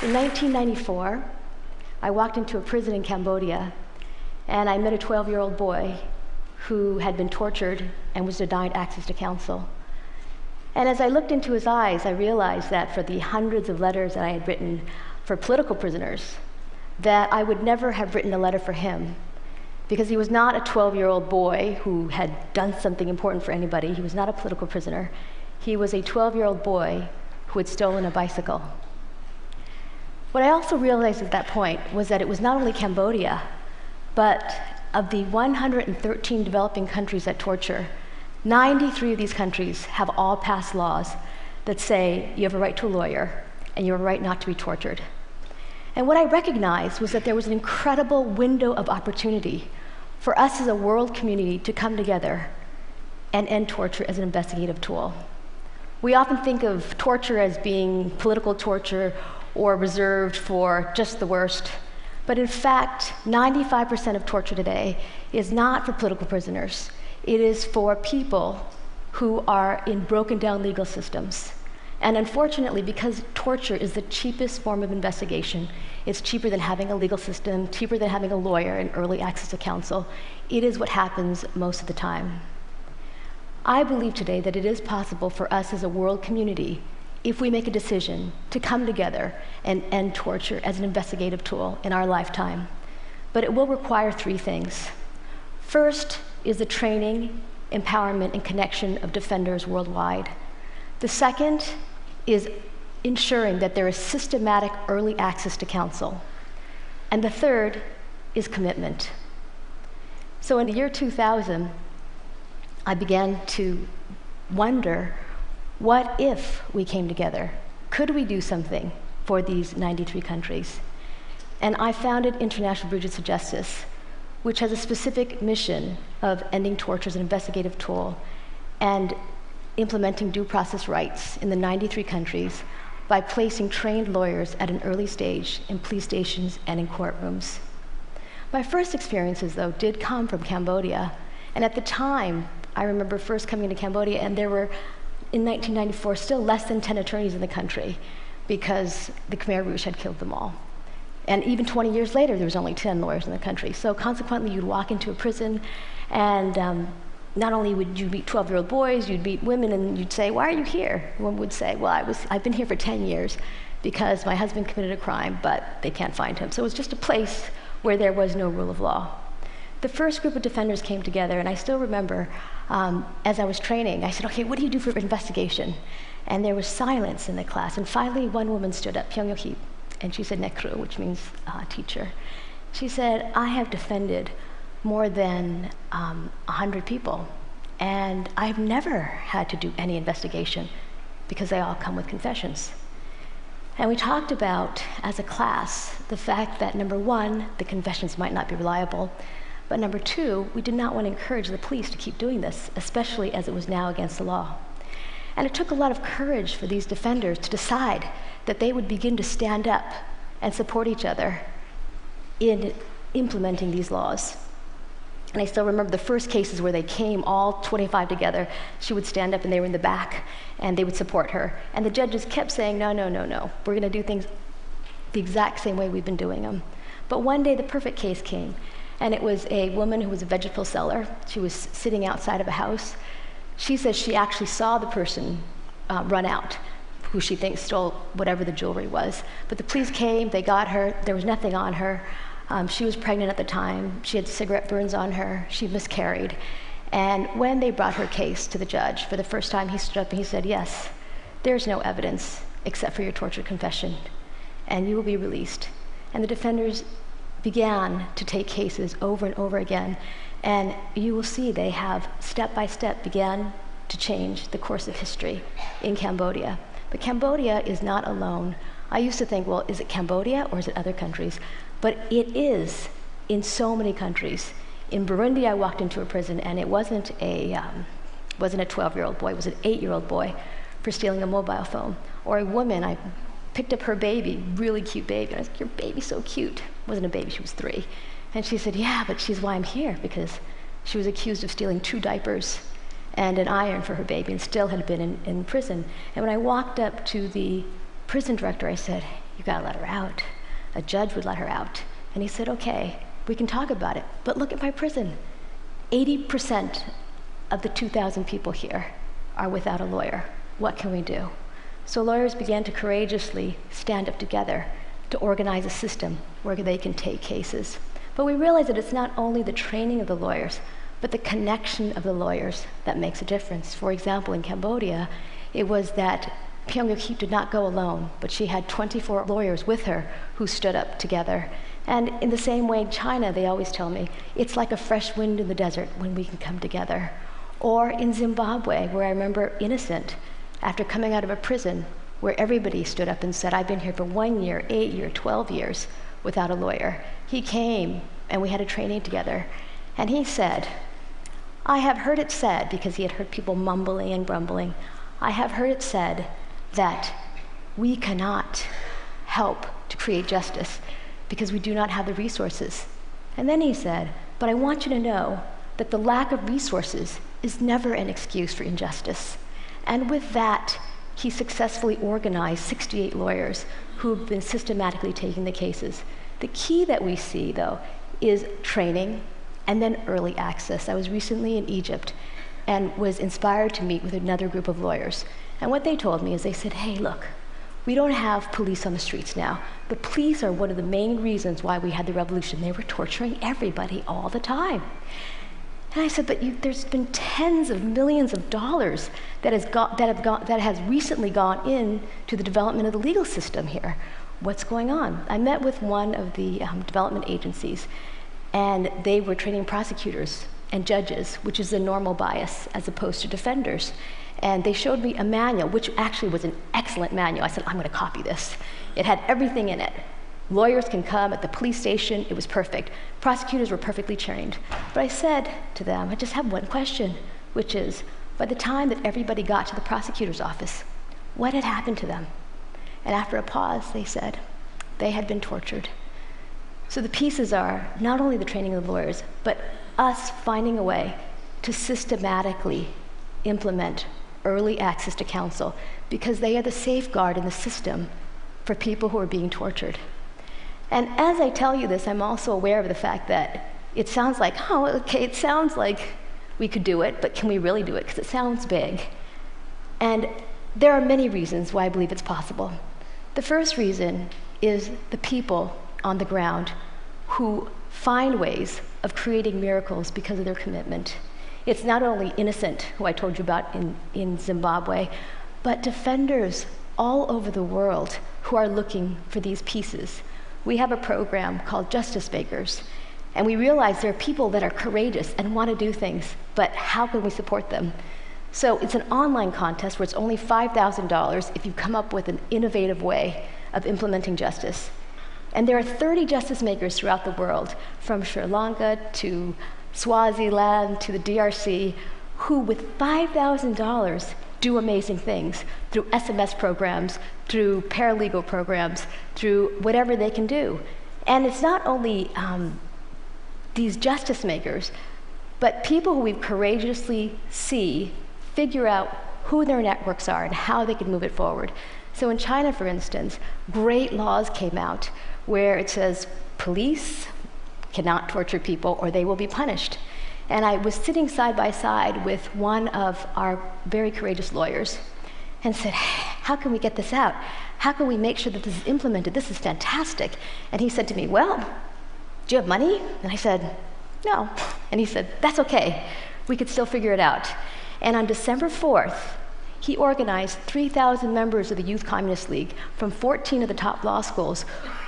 In 1994, I walked into a prison in Cambodia, and I met a 12-year-old boy who had been tortured and was denied access to counsel. And as I looked into his eyes, I realized that for the hundreds of letters that I had written for political prisoners, that I would never have written a letter for him, because he was not a 12-year-old boy who had done something important for anybody. He was not a political prisoner. He was a 12-year-old boy who had stolen a bicycle. What I also realized at that point was that it was not only Cambodia, but of the 113 developing countries that torture, 93 of these countries have all passed laws that say you have a right to a lawyer and you have a right not to be tortured. And what I recognized was that there was an incredible window of opportunity for us as a world community to come together and end torture as an investigative tool. We often think of torture as being political torture or reserved for just the worst. But in fact, 95% of torture today is not for political prisoners. It is for people who are in broken down legal systems. And unfortunately, because torture is the cheapest form of investigation, it's cheaper than having a legal system, cheaper than having a lawyer and early access to counsel. It is what happens most of the time. I believe today that it is possible for us as a world community, if we make a decision, to come together and end torture as an investigative tool in our lifetime. But it will require three things. First is the training, empowerment, and connection of defenders worldwide. The second is ensuring that there is systematic early access to counsel. And the third is commitment. So in the year 2000, I began to wonder, what if we came together? Could we do something for these 93 countries? And I founded International Bridges of Justice, which has a specific mission of ending torture as an investigative tool and implementing due process rights in the 93 countries by placing trained lawyers at an early stage in police stations and in courtrooms. My first experiences, though, did come from Cambodia. And at the time, I remember first coming to Cambodia, and there were, in 1994, still less than 10 attorneys in the country because the Khmer Rouge had killed them all. And even 20 years later, there was only 10 lawyers in the country. So consequently, you'd walk into a prison, and not only would you meet 12-year-old boys, you'd meet women, and you'd say, "Why are you here?" One would say, "Well, I've been here for 10 years because my husband committed a crime, but they can't find him." So it was just a place where there was no rule of law. The first group of defenders came together, and I still remember, as I was training, I said, "Okay, what do you do for investigation?" And there was silence in the class, and finally one woman stood up, Pyong Yo-hip, and she said nekru, which means teacher. She said, "I have defended more than 100 people, and I've never had to do any investigation because they all come with confessions." And we talked about, as a class, the fact that, number one, the confessions might not be reliable, but number two, we did not want to encourage the police to keep doing this, especially as it was now against the law. And it took a lot of courage for these defenders to decide that they would begin to stand up and support each other in implementing these laws. And I still remember the first cases where they came, all 25 together. She would stand up, and they were in the back, and they would support her. And the judges kept saying, "No, no, no, no. We're going to do things the exact same way we've been doing them." But one day, the perfect case came. And it was a woman who was a vegetable seller. She was sitting outside of a house. She says she actually saw the person run out, who she thinks stole whatever the jewelry was. But the police came, they got her, there was nothing on her. She was pregnant at the time. She had cigarette burns on her. She miscarried. And when they brought her case to the judge, for the first time, he stood up and he said, "Yes, there's no evidence except for your torture confession, and you will be released." And the defenders began to take cases over and over again, and you will see they have step by step began to change the course of history in Cambodia. But Cambodia is not alone. I used to think, well, is it Cambodia or is it other countries? But it is in so many countries. In Burundi, I walked into a prison, and it wasn't a 12-year-old boy, it was an 8-year-old boy for stealing a mobile phone. Or a woman, I picked up her baby, really cute baby, and I was like, "Your baby's so cute." Wasn't a baby, she was 3. And she said, "Yeah, but she's why I'm here," because she was accused of stealing 2 diapers and an iron for her baby and still had been in prison. And when I walked up to the prison director, I said, you gotta let her out. A judge would let her out. And he said, okay, we can talk about it, but look at my prison. 80% of the 2,000 people here are without a lawyer. What can we do? So lawyers began to courageously stand up together to organize a system where they can take cases. But we realize that it's not only the training of the lawyers, but the connection of the lawyers that makes a difference. For example, in Cambodia, it was that Pyongyang Hee did not go alone, but she had 24 lawyers with her who stood up together. And in the same way in China, they always tell me, it's like a fresh wind in the desert when we can come together. Or in Zimbabwe, where I remember Innocent, after coming out of a prison, where everybody stood up and said, I've been here for 1 year, 8 years, 12 years without a lawyer. He came and we had a training together. And he said, I have heard it said, because he had heard people mumbling and grumbling, I have heard it said that we cannot help to create justice because we do not have the resources. And then he said, but I want you to know that the lack of resources is never an excuse for injustice. And with that, he successfully organized 68 lawyers who've been systematically taking the cases. The key that we see, though, is training and then early access. I was recently in Egypt and was inspired to meet with another group of lawyers. And what they told me is they said, hey, look, we don't have police on the streets now. The police are one of the main reasons why we had the revolution. They were torturing everybody all the time. And I said, but there's been tens of millions of dollars that has recently gone into the development of the legal system here. What's going on? I met with one of the development agencies, and they were training prosecutors and judges, which is a normal bias, as opposed to defenders. And they showed me a manual, which actually was an excellent manual. I said, I'm gonna copy this. It had everything in it. Lawyers can come at the police station, it was perfect. Prosecutors were perfectly trained. But I said to them, I just have one question, which is, by the time that everybody got to the prosecutor's office, what had happened to them? And after a pause, they said, they had been tortured. So the pieces are not only the training of the lawyers, but us finding a way to systematically implement early access to counsel, because they are the safeguard in the system for people who are being tortured. And as I tell you this, I'm also aware of the fact that it sounds like, oh, okay, it sounds like we could do it, but can we really do it? Because it sounds big. And there are many reasons why I believe it's possible. The first reason is the people on the ground who find ways of creating miracles because of their commitment. It's not only Innocent, who I told you about in Zimbabwe, but defenders all over the world who are looking for these pieces. We have a program called Justice Makers, and we realize there are people that are courageous and want to do things, but how can we support them? So it's an online contest where it's only $5,000 if you come up with an innovative way of implementing justice. And there are 30 justice makers throughout the world, from Sri Lanka to Swaziland to the DRC, who with $5,000 do amazing things through SMS programs, through paralegal programs, through whatever they can do. And it's not only these justice makers, but people who we courageously see figure out who their networks are and how they can move it forward. So in China, for instance, great laws came out where it says police cannot torture people or they will be punished. And I was sitting side by side with one of our very courageous lawyers and said, how can we get this out? How can we make sure that this is implemented? This is fantastic. And he said to me, well, do you have money? And I said, no. And he said, that's okay. We could still figure it out. And on December 4th, he organized 3,000 members of the Youth Communist League from 14 of the top law schools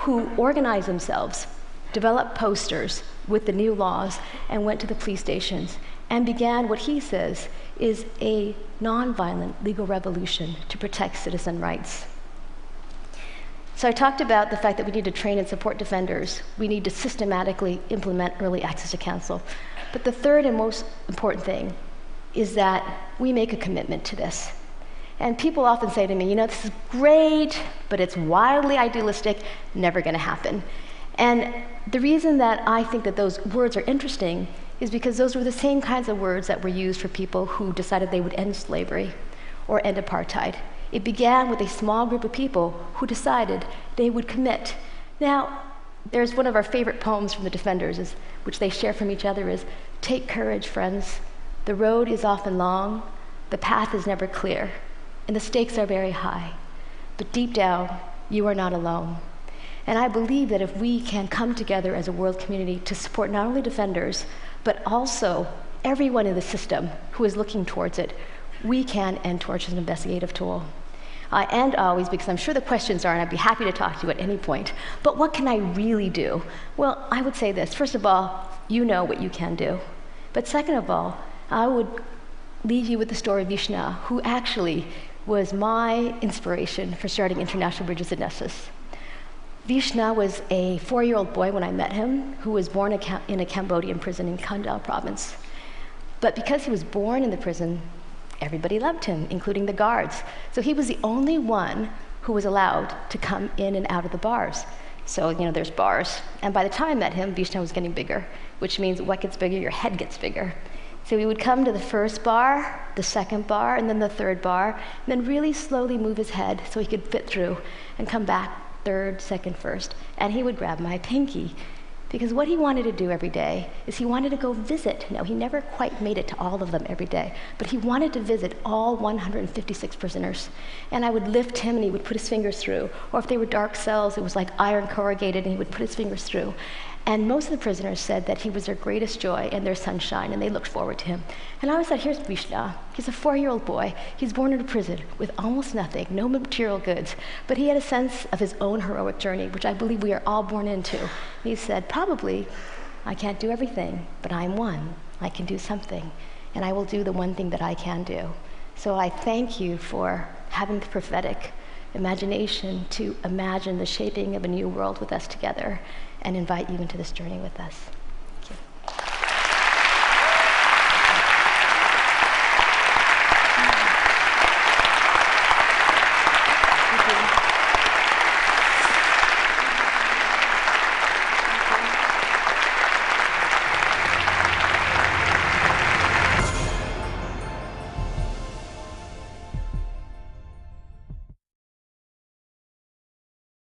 who organized themselves, developed posters with the new laws, and went to the police stations and began what he says is a nonviolent legal revolution to protect citizen rights. So I talked about the fact that we need to train and support defenders. We need to systematically implement early access to counsel. But the third and most important thing is that we make a commitment to this. And people often say to me, you know, this is great, but it's wildly idealistic, never gonna happen. And the reason that I think that those words are interesting is because those were the same kinds of words that were used for people who decided they would end slavery or end apartheid. It began with a small group of people who decided they would commit. Now, there's one of our favorite poems from the Defenders, which they share from each other, is, "Take courage, friends. The road is often long, the path is never clear, and the stakes are very high. But deep down, you are not alone." And I believe that if we can come together as a world community to support not only Defenders, but also everyone in the system who is looking towards it, we can end torture as an investigative tool. I end always, because I'm sure the questions are, and I'd be happy to talk to you at any point, but what can I really do? Well, I would say this. First of all, you know what you can do. But second of all, I would leave you with the story of Vishna, who actually was my inspiration for starting International Bridges at Nessus. Vishna was a 4-year-old boy when I met him, who was born in a Cambodian prison in Kandal province. But because he was born in the prison, everybody loved him, including the guards. So he was the only one who was allowed to come in and out of the bars. So, there's bars. And by the time I met him, Vishnu was getting bigger, which means what gets bigger? Your head gets bigger. So he would come to the first bar, the second bar, and then the third bar, and then really slowly move his head so he could fit through and come back third, second, first. And he would grab my pinky. Because what he wanted to do every day is he wanted to go visit. Now, he never quite made it to all of them every day, but he wanted to visit all 156 prisoners. And I would lift him and he would put his fingers through. Or if they were dark cells, it was like iron corrugated and he would put his fingers through. And most of the prisoners said that he was their greatest joy and their sunshine, and they looked forward to him. And I always thought, here's Vishna. He's a 4-year-old boy. He's born in a prison with almost nothing, no material goods. But he had a sense of his own heroic journey, which I believe we are all born into. And he said, probably, I can't do everything, but I'm one. I can do something, and I will do the one thing that I can do. So I thank you for having the prophetic imagination to imagine the shaping of a new world with us together, and invite you into this journey with us.